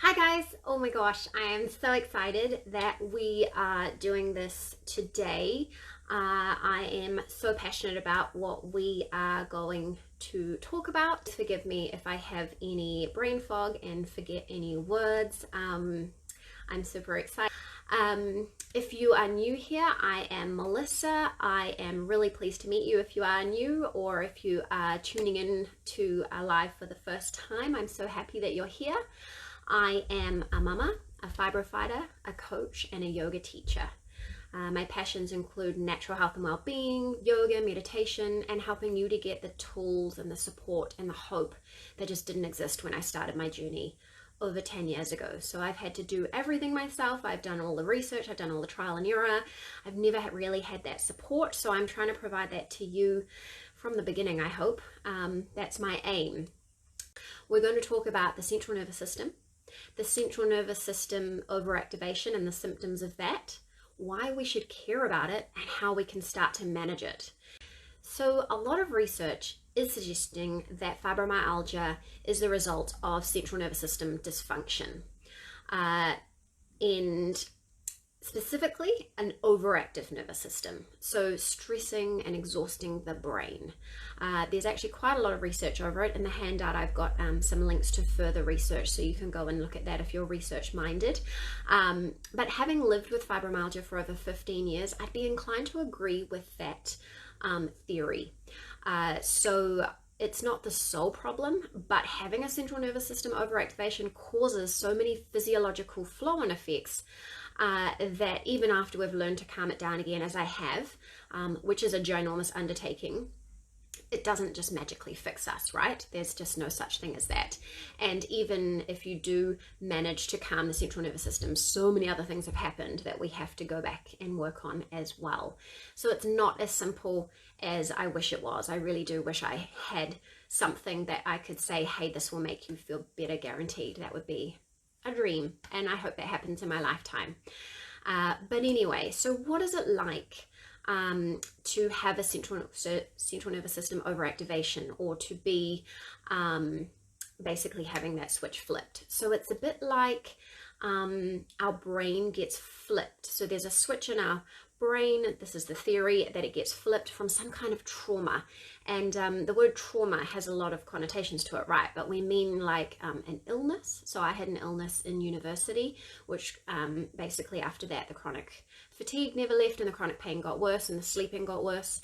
Hi guys, oh my gosh, I am so excited that we are doing this today. I am so passionate about what we are going to talk about. Forgive me if I have any brain fog and forget any words. I'm super excited. If you are new here, I am Melissa. I am really pleased to meet you if you are new or if you are tuning in to live for the first time. I'm so happy that you're here. I am a mama, a fibrofighter, a coach, and a yoga teacher. My passions include natural health and well-being, yoga, meditation, and helping you to get the tools and the support and the hope that just didn't exist when I started my journey over 10 years ago. So I've had to do everything myself. I've done all the research, I've done all the trial and error. I've never really had that support, so I'm trying to provide that to you from the beginning, I hope. That's my aim. We're going to talk about the central nervous system, the central nervous system overactivation and the symptoms of that, why we should care about it, and how we can start to manage it. So a lot of research is suggesting that fibromyalgia is the result of central nervous system dysfunction. And specifically an overactive nervous system, so stressing and exhausting the brain. There's actually quite a lot of research over it. In the handout I've got some links to further research, so you can go and look at that if you're research minded. But having lived with fibromyalgia for over 15 years, I'd be inclined to agree with that theory. So it's not the sole problem, but having a central nervous system overactivation causes so many physiological flow-on effects that even after we've learned to calm it down again, as I have, which is a ginormous undertaking, it doesn't just magically fix us, right? There's just no such thing as that. And even if you do manage to calm the central nervous system, so many other things have happened that we have to go back and work on as well. So it's not as simple as I wish it was. I really do wish I had something that I could say, hey, this will make you feel better, guaranteed. That would be a dream, and I hope that happens in my lifetime. But anyway, so what is it like to have a central nervous system overactivation, or to be basically having that switch flipped? So it's a bit like our brain gets flipped. So there's a switch in our brain, this is the theory, that it gets flipped from some kind of trauma. And the word trauma has a lot of connotations to it, right? But we mean like an illness. So I had an illness in university, which basically after that, the chronic fatigue never left and the chronic pain got worse and the sleeping got worse.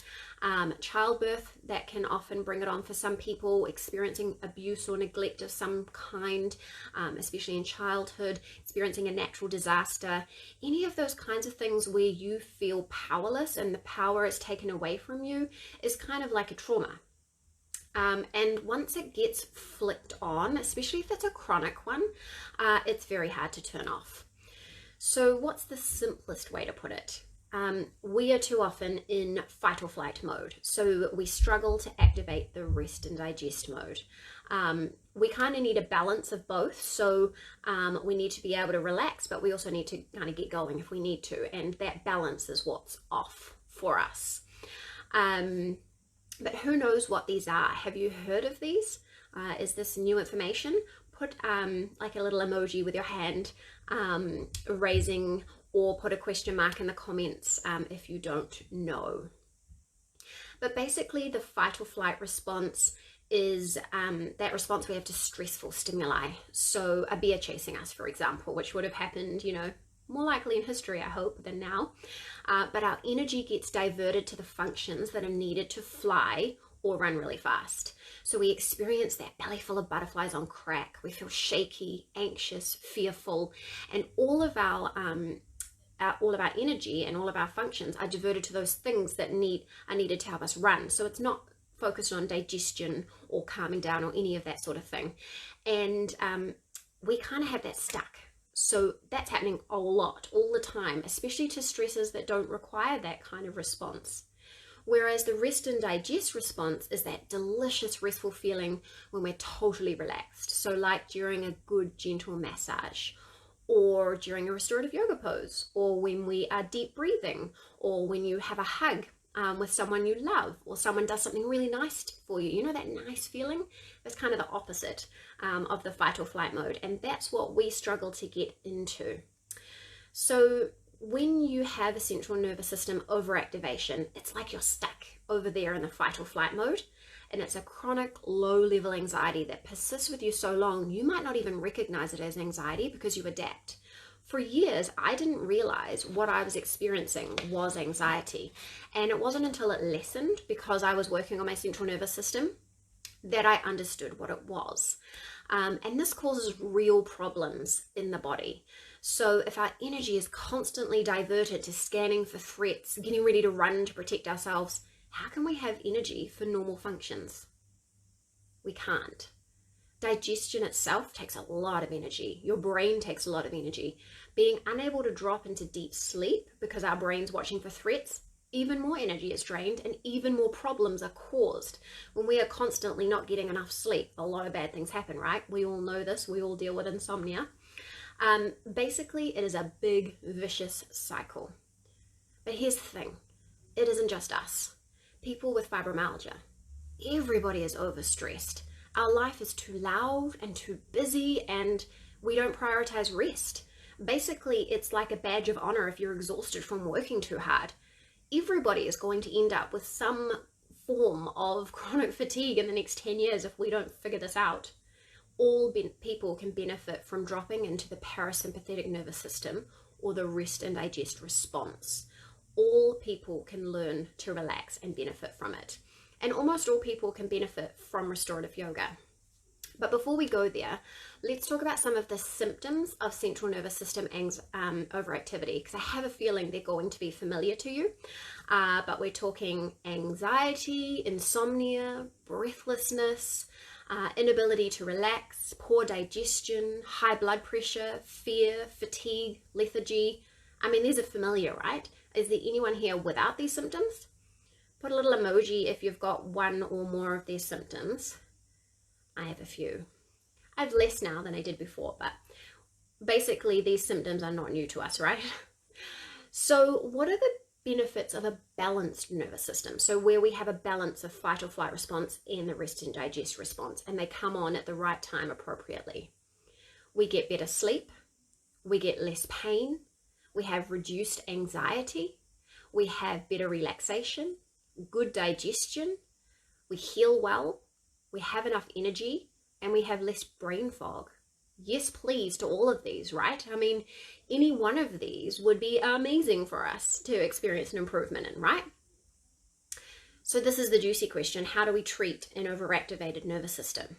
Childbirth, that can often bring it on for some people, experiencing abuse or neglect of some kind, especially in childhood, experiencing a natural disaster, any of those kinds of things where you feel powerless and the power is taken away from you is kind of like a trauma. And once it gets flicked on, especially if it's a chronic one, it's very hard to turn off. So what's the simplest way to put it? We are too often in fight or flight mode. So we struggle to activate the rest and digest mode. We kind of need a balance of both. So we need to be able to relax, but we also need to kind of get going if we need to. And that balance is what's off for us. But who knows what these are? Have you heard of these? Is this new information? Put like a little emoji with your hand raising, or put a question mark in the comments if you don't know. But basically the fight or flight response is that response we have to stressful stimuli. So a bear chasing us, for example, which would have happened, you know, more likely in history, I hope, than now. But our energy gets diverted to the functions that are needed to fly or run really fast. So we experience that belly full of butterflies on crack. We feel shaky, anxious, fearful, and all of our energy and all of our functions are diverted to those things that are needed to help us run. So it's not focused on digestion or calming down or any of that sort of thing. And we kind of have that stuck. So that's happening a lot, all the time, especially to stresses that don't require that kind of response. Whereas the rest and digest response is that delicious restful feeling when we're totally relaxed. So like during a good gentle massage, or during a restorative yoga pose, or when we are deep breathing, or when you have a hug with someone you love, or someone does something really nice for you. You know that nice feeling? That's kind of the opposite of the fight or flight mode, and that's what we struggle to get into. So when you have a central nervous system overactivation, it's like you're stuck over there in the fight or flight mode, and it's a chronic low-level anxiety that persists with you so long you might not even recognize it as anxiety because you adapt. For years, I didn't realize what I was experiencing was anxiety. And it wasn't until it lessened, because I was working on my central nervous system, that I understood what it was. And this causes real problems in the body. So if our energy is constantly diverted to scanning for threats, getting ready to run to protect ourselves, how can we have energy for normal functions? We can't. Digestion itself takes a lot of energy. Your brain takes a lot of energy. Being unable to drop into deep sleep because our brain's watching for threats, even more energy is drained and even more problems are caused. When we are constantly not getting enough sleep, a lot of bad things happen, right? We all know this. We all deal with insomnia. Basically, it is a big, vicious cycle. But here's the thing. It isn't just us. People with fibromyalgia, everybody is overstressed. Our life is too loud and too busy, and we don't prioritize rest. Basically, it's like a badge of honor if you're exhausted from working too hard. Everybody is going to end up with some form of chronic fatigue in the next 10 years if we don't figure this out. All people can benefit from dropping into the parasympathetic nervous system, or the rest and digest response. All people can learn to relax and benefit from it. And almost all people can benefit from restorative yoga. But before we go there, let's talk about some of the symptoms of central nervous system overactivity, because I have a feeling they're going to be familiar to you. But we're talking anxiety, insomnia, breathlessness, inability to relax, poor digestion, high blood pressure, fear, fatigue, lethargy. I mean, these are familiar, right? Is there anyone here without these symptoms? Put a little emoji if you've got one or more of these symptoms. I have a few. I have less now than I did before, but basically these symptoms are not new to us, right? So what are the benefits of a balanced nervous system? So where we have a balance of fight or flight response and the rest and digest response, and they come on at the right time appropriately. We get better sleep, we get less pain, we have reduced anxiety, we have better relaxation, good digestion, we heal well, we have enough energy, and we have less brain fog. Yes, please to all of these, right? I mean, any one of these would be amazing for us to experience an improvement in, right? So this is the juicy question. How do we treat an overactivated nervous system?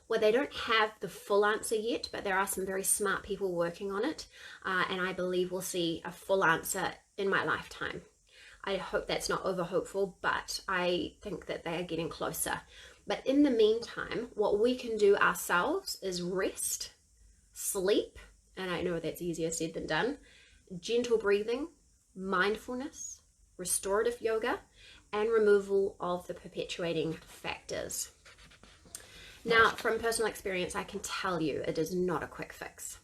Well, they don't have the full answer yet, but there are some very smart people working on it, and I believe we'll see a full answer in my lifetime. I hope that's not over hopeful, but I think that they are getting closer. But in the meantime, what we can do ourselves is rest, sleep, and I know that's easier said than done, gentle breathing, mindfulness, restorative yoga, and removal of the perpetuating factors. Now, from personal experience, I can tell you it is not a quick fix.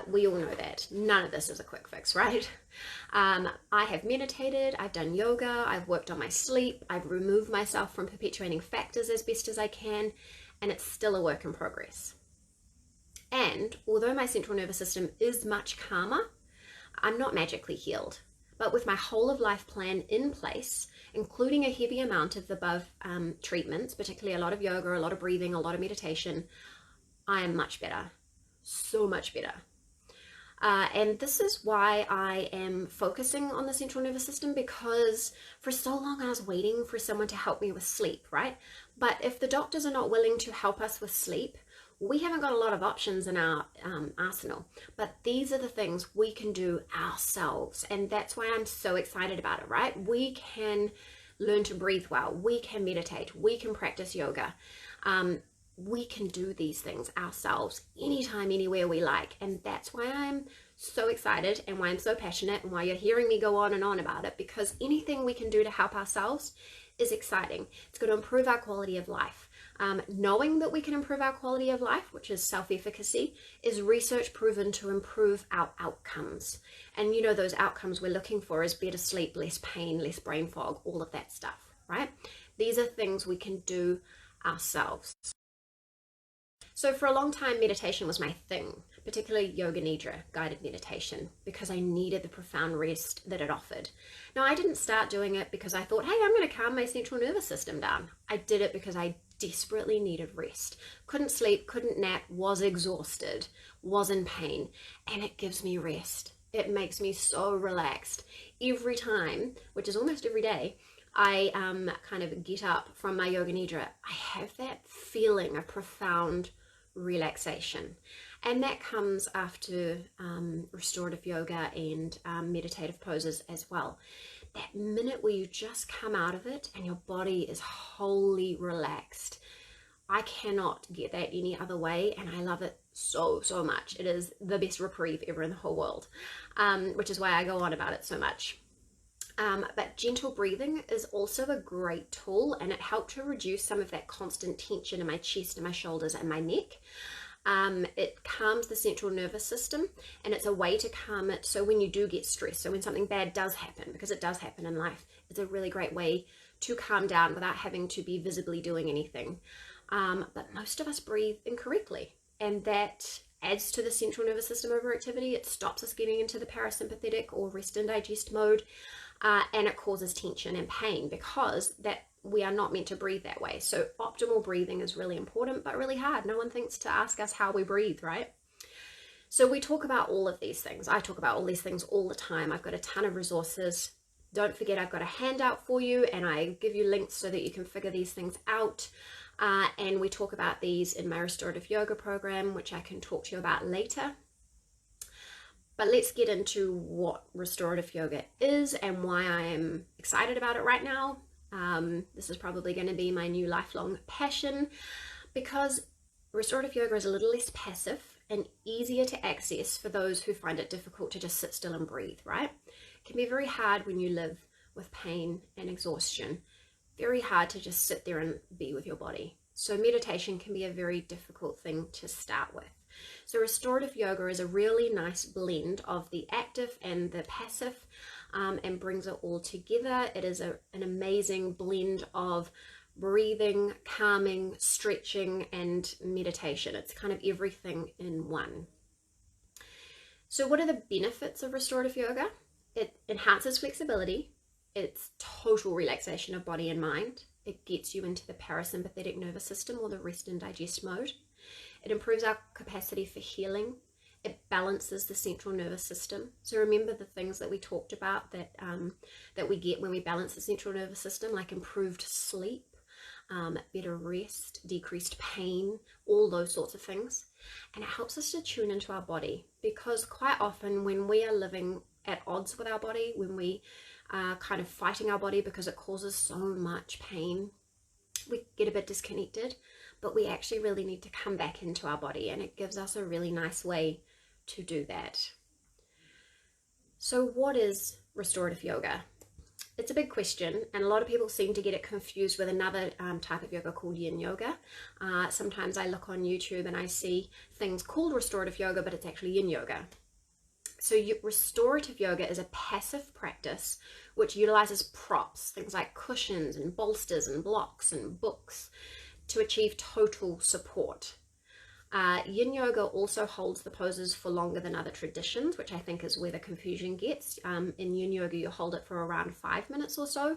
We all know that. None of this is a quick fix, right? I have meditated, I've done yoga, I've worked on my sleep, I've removed myself from perpetuating factors as best as I can, and it's still a work in progress. And although my central nervous system is much calmer, I'm not magically healed. But with my whole of life plan in place, including a heavy amount of the above treatments, particularly a lot of yoga, a lot of breathing, a lot of meditation, I am much better. So much better. And this is why I am focusing on the central nervous system, because for so long I was waiting for someone to help me with sleep, right? But if the doctors are not willing to help us with sleep, we haven't got a lot of options in our arsenal. But these are the things we can do ourselves, and that's why I'm so excited about it, right? We can learn to breathe well, we can meditate, we can practice yoga. We can do these things ourselves anytime, anywhere we like. And that's why I'm so excited and why I'm so passionate and why you're hearing me go on and on about it, because anything we can do to help ourselves is exciting. It's going to improve our quality of life. Knowing that we can improve our quality of life, which is self-efficacy, is research proven to improve our outcomes. And you know, those outcomes we're looking for is better sleep, less pain, less brain fog, all of that stuff, right? These are things we can do ourselves. So for a long time, meditation was my thing, particularly yoga nidra, guided meditation, because I needed the profound rest that it offered. Now, I didn't start doing it because I thought, hey, I'm going to calm my central nervous system down. I did it because I desperately needed rest. Couldn't sleep, couldn't nap, was exhausted, was in pain, and it gives me rest. It makes me so relaxed. Every time, which is almost every day, I kind of get up from my yoga nidra, I have that feeling of profound relaxation. And that comes after restorative yoga and meditative poses as well. That minute where you just come out of it and your body is wholly relaxed. I cannot get that any other way, and I love it so much. It is the best reprieve ever in the whole world, which is why I go on about it so much. But gentle breathing is also a great tool, and it helped to reduce some of that constant tension in my chest and my shoulders and my neck. It calms the central nervous system, and it's a way to calm it so when you do get stressed, so when something bad does happen, because it does happen in life, it's a really great way to calm down without having to be visibly doing anything. But most of us breathe incorrectly, and that adds to the central nervous system overactivity. It stops us getting into the parasympathetic or rest and digest mode. And it causes tension and pain because that we are not meant to breathe that way. So optimal breathing is really important, but really hard. No one thinks to ask us how we breathe, right? So we talk about all of these things. I talk about all these things all the time. I've got a ton of resources. Don't forget, I've got a handout for you, and I give you links so that you can figure these things out. And we talk about these in my restorative yoga program, which I can talk to you about later. But let's get into what restorative yoga is and why I am excited about it right now. This is probably going to be my new lifelong passion, because restorative yoga is a little less passive and easier to access for those who find it difficult to just sit still and breathe, right? It can be very hard when you live with pain and exhaustion. Very hard to just sit there and be with your body. So meditation can be a very difficult thing to start with. So restorative yoga is a really nice blend of the active and the passive, and brings it all together. It is an amazing blend of breathing, calming, stretching, and meditation. It's kind of everything in one. So what are the benefits of restorative yoga? It enhances flexibility. It's total relaxation of body and mind. It gets you into the parasympathetic nervous system, or the rest and digest mode. It improves our capacity for healing. It balances the central nervous system. So remember the things that we talked about that we get when we balance the central nervous system, like improved sleep, better rest, decreased pain, all those sorts of things. And it helps us to tune into our body, because quite often when we are living at odds with our body, when we are kind of fighting our body because it causes so much pain, we get a bit disconnected. But we actually really need to come back into our body, and it gives us a really nice way to do that. So what is restorative yoga? It's a big question, and a lot of people seem to get it confused with another type of yoga called yin yoga. Sometimes I look on YouTube and I see things called restorative yoga, but it's actually yin yoga. So restorative yoga is a passive practice which utilizes props, things like cushions and bolsters and blocks and books, to achieve total support. Yin yoga also holds the poses for longer than other traditions, which I think is where the confusion gets. In yin yoga, you hold it for around 5 minutes or so,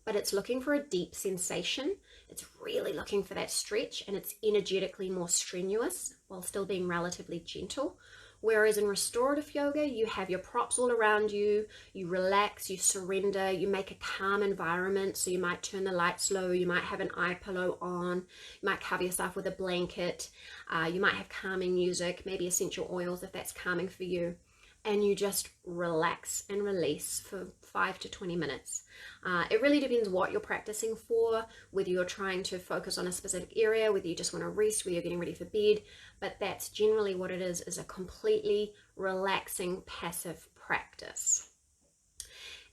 but it's looking for a deep sensation. It's really looking for that stretch, and it's energetically more strenuous while still being relatively gentle. Whereas in restorative yoga, you have your props all around you, you relax, you surrender, you make a calm environment. So you might turn the lights low, you might have an eye pillow on, you might cover yourself with a blanket, you might have calming music, maybe essential oils if that's calming for you. And you just relax and release for 5 to 20 minutes. It really depends what you're practicing for, whether you're trying to focus on a specific area, whether you just want to rest, whether you're getting ready for bed, but that's generally what it is a completely relaxing passive practice.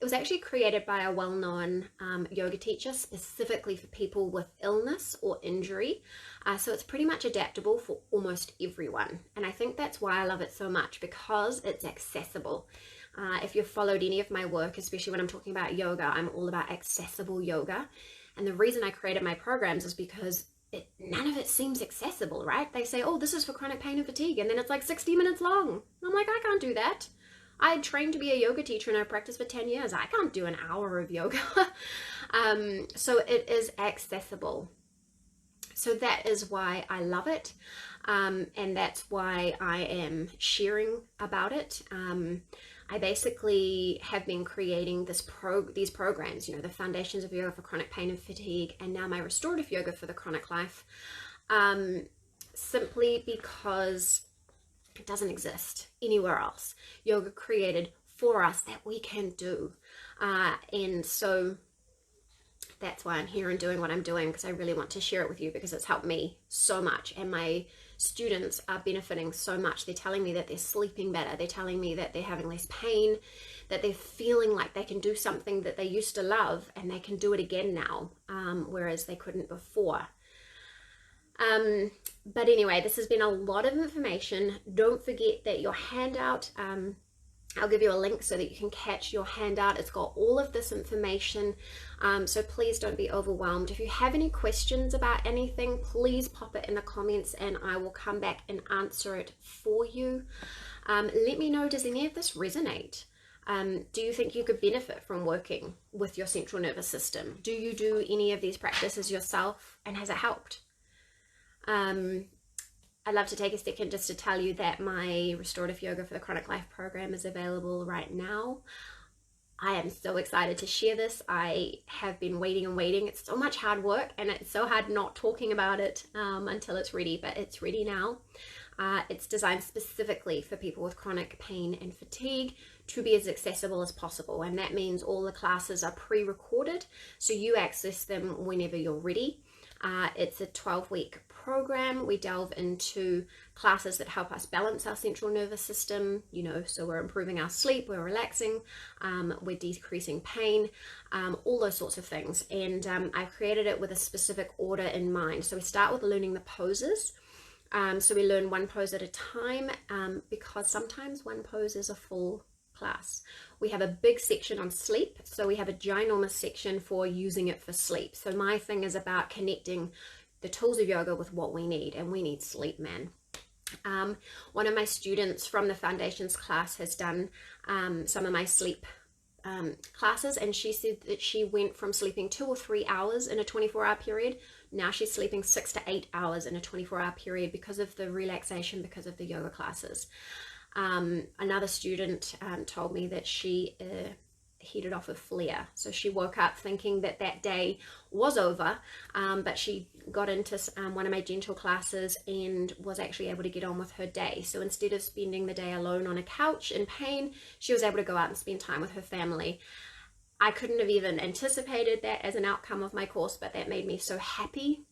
It was actually created by a well-known yoga teacher specifically for people with illness or injury. So it's pretty much adaptable for almost everyone. And I think that's why I love it so much, because it's accessible. If you've followed any of my work, especially when I'm talking about yoga, I'm all about accessible yoga. And the reason I created my programs is because none of it seems accessible, right? They say, oh, this is for chronic pain and fatigue, and then it's like 60 minutes long. And I'm like, I can't do that. I had trained to be a yoga teacher and I practiced for 10 years. I can't do an hour of yoga. So it is accessible. So that is why I love it. And that's why I am sharing about it. I basically have been creating these programs, the foundations of yoga for chronic pain and fatigue, and now my restorative yoga for the chronic life, simply because it doesn't exist anywhere else. Yoga created for us that we can do. And so that's why I'm here and doing what I'm doing, because I really want to share it with you, because it's helped me so much. And my students are benefiting so much. They're telling me that they're sleeping better. They're telling me that they're having less pain, that they're feeling like they can do something that they used to love and they can do it again now, whereas they couldn't before. But anyway, this has been a lot of information. Don't forget that your handout, I'll give you a link so that you can catch your handout. It's got all of this information, so please don't be overwhelmed. If you have any questions about anything, please pop it in the comments and I will come back and answer it for you. Let me know, does any of this resonate? Do you think you could benefit from working with your central nervous system? Do you do any of these practices yourself, and has it helped? I'd love to take a second just to tell you that my restorative yoga for the chronic life program is available right now. I am so excited to share this. I have been waiting and waiting. It's so much hard work, and it's so hard not talking about it until it's ready, but it's ready now. It's designed specifically for people with chronic pain and fatigue to be as accessible as possible. And that means all the classes are pre-recorded, so you access them whenever you're ready. It's a 12-week program. We delve into classes that help us balance our central nervous system, so we're improving our sleep, we're relaxing, we're decreasing pain, all those sorts of things. And I've created it with a specific order in mind. So we start with learning the poses. So we learn one pose at a time, because sometimes one pose is a full class. We have a big section on sleep, so we have a ginormous section for using it for sleep. So my thing is about connecting the tools of yoga with what we need, and we need sleep, man. One of my students from the foundations class has done some of my sleep classes, and she said that she went from sleeping 2 or 3 hours in a 24-hour period. Now she's sleeping 6 to 8 hours in a 24-hour period because of the relaxation, because of the yoga classes. Another student told me that she headed off a flare. So she woke up thinking that that day was over, but she got into one of my gentle classes and was actually able to get on with her day. So instead of spending the day alone on a couch in pain, she was able to go out and spend time with her family. I couldn't have even anticipated that as an outcome of my course, but that made me so happy.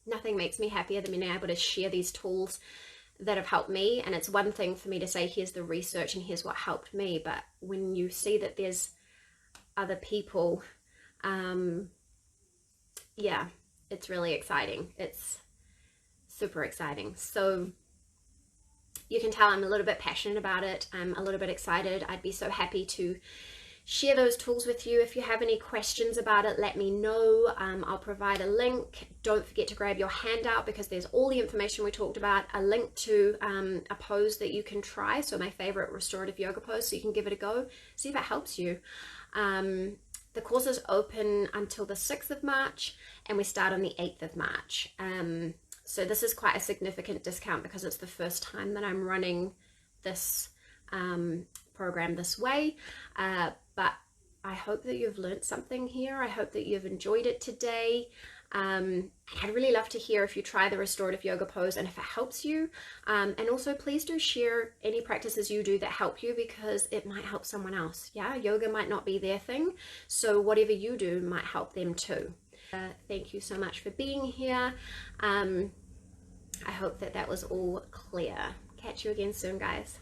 Nothing makes me happier than being able to share these tools that have helped me. And it's one thing for me to say, here's the research and here's what helped me, but when you see that there's other people, yeah, it's really exciting. It's super exciting. So you can tell I'm a little bit passionate about it. I'm a little bit excited. I'd be so happy to share those tools with you. If you have any questions about it, let me know. I'll provide a link. Don't forget to grab your handout, because there's all the information we talked about, a link to a pose that you can try. So my favorite restorative yoga pose, so you can give it a go, see if it helps you. The course is open until the 6th of March, and we start on the 8th of March. So this is quite a significant discount because it's the first time that I'm running this program this way. But I hope that you've learned something here. I hope that you've enjoyed it today. I'd really love to hear if you try the restorative yoga pose and if it helps you. And also please do share any practices you do that help you, because it might help someone else. Yeah, yoga might not be their thing, so whatever you do might help them too. Thank you so much for being here. I hope that that was all clear. Catch you again soon, guys.